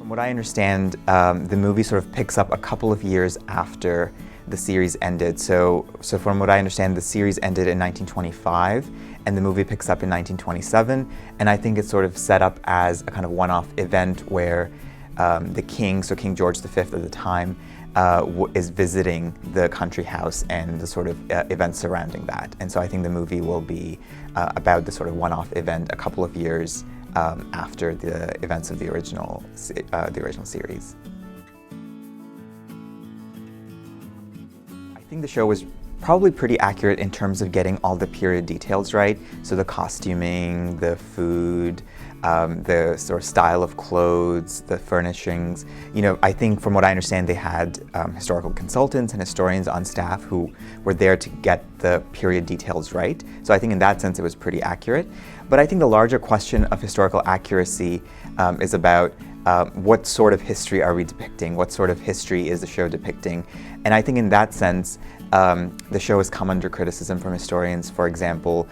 From what I understand, the movie sort of picks up a couple of years after the series ended. So from what I understand, the series ended in 1925, and the movie picks up in 1927. And I think it's sort of set up as a kind of one-off event where the king, so King George V at the time, is visiting the country house and the sort of events surrounding that. And so I think the movie will be about the sort of one-off event a couple of years after the events of the original series. I think the show was probably pretty accurate in terms of getting all the period details right. So the costuming, the food, the sort of style of clothes, the furnishings. You know, I think from what I understand, they had historical consultants and historians on staff who were there to get the period details right. So I think in that sense, it was pretty accurate. But I think the larger question of historical accuracy is about what sort of history are we depicting? What sort of history is the show depicting? And I think in that sense, the show has come under criticism from historians, for example,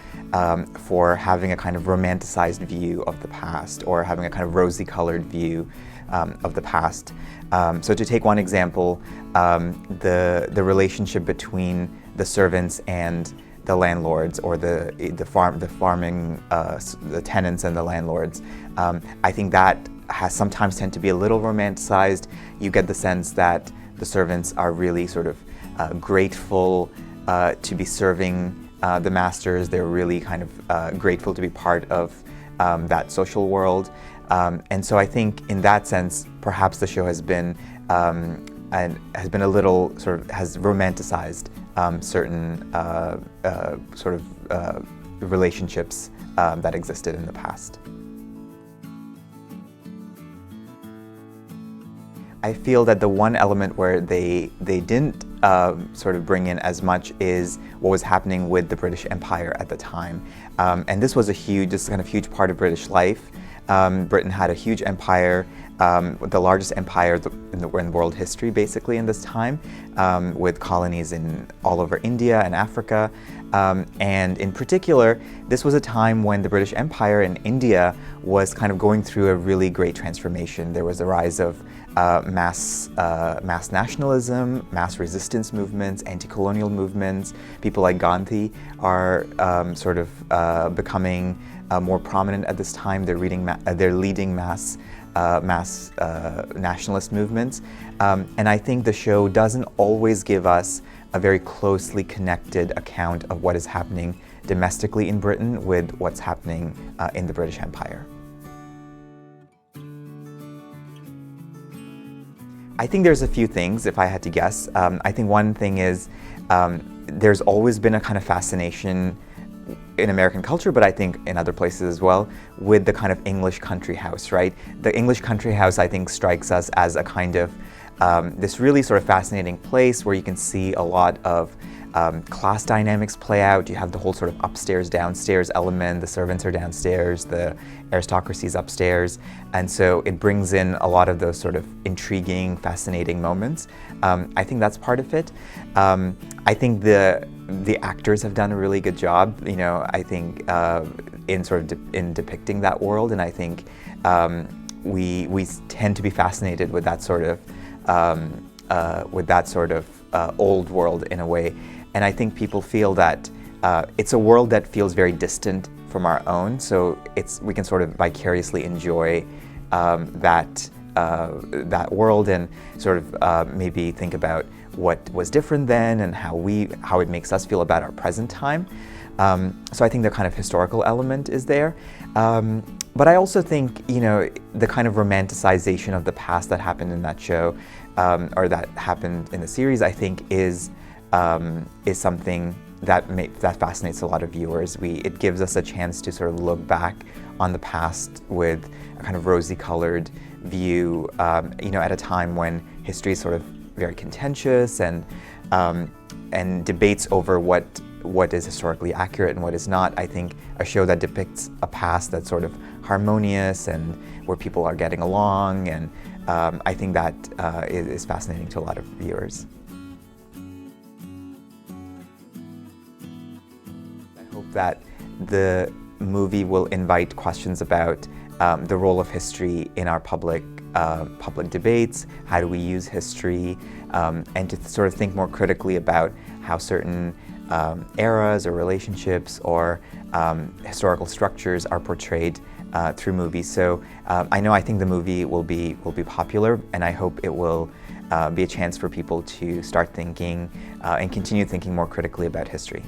for having a kind of romanticized view of the past or having a kind of rosy-colored view of the past. So to take one example, the relationship between the servants and the landlords, or the tenants and the landlords, I think that has sometimes tend to be a little romanticized. You get the sense that the servants are really sort of grateful to be serving the masters. They're really kind of grateful to be part of that social world. And so I think in that sense, perhaps the show has been a little sort of has romanticized certain sort of relationships that existed in the past. I feel that the one element where they didn't sort of bring in as much is what was happening with the British Empire at the time. And this was this kind of huge part of British life. Britain had a huge empire, the largest empire in world history, basically, in this time, with colonies all over India and Africa. And in particular, this was a time when the British Empire in India was kind of going through a really great transformation. There was a rise of mass nationalism, mass resistance movements, anti-colonial movements. People like Gandhi are sort of becoming more prominent at this time. They're leading mass nationalist movements. And I think the show doesn't always give us a very closely connected account of what is happening domestically in Britain with what's happening in the British Empire. I think there's a few things, if I had to guess. I think one thing is there's always been a kind of fascination in American culture, but I think in other places as well, with the kind of English country house, right? The English country house, I think, strikes us as a kind of this really sort of fascinating place where you can see a lot of class dynamics play out. You have the whole sort of upstairs, downstairs element. The servants are downstairs, the aristocracy is upstairs. And so it brings in a lot of those sort of intriguing, fascinating moments. I think that's part of it. I think the actors have done a really good job, you know, I think in sort of in depicting that world. And I think we tend to be fascinated with that sort of old world in a way. And I think people feel that it's a world that feels very distant from our own, so we can sort of vicariously enjoy that world and sort of maybe think about what was different then and how it makes us feel about our present time. So I think the kind of historical element is there. But I also think, you know, the kind of romanticization of the past that happened in that show, or that happened in the series, I think is something that fascinates a lot of viewers. It gives us a chance to sort of look back on the past with a kind of rosy-colored view, you know, at a time when history is sort of very contentious and debates over what is historically accurate and what is not. I think a show that depicts a past that's sort of harmonious and where people are getting along, and I think that is fascinating to a lot of viewers. I hope that the movie will invite questions about the role of history in our public public debates, how do we use history, and to sort of think more critically about how certain eras or relationships or historical structures are portrayed through movies. So I think the movie will be popular, and I hope it will be a chance for people to start thinking and continue thinking more critically about history.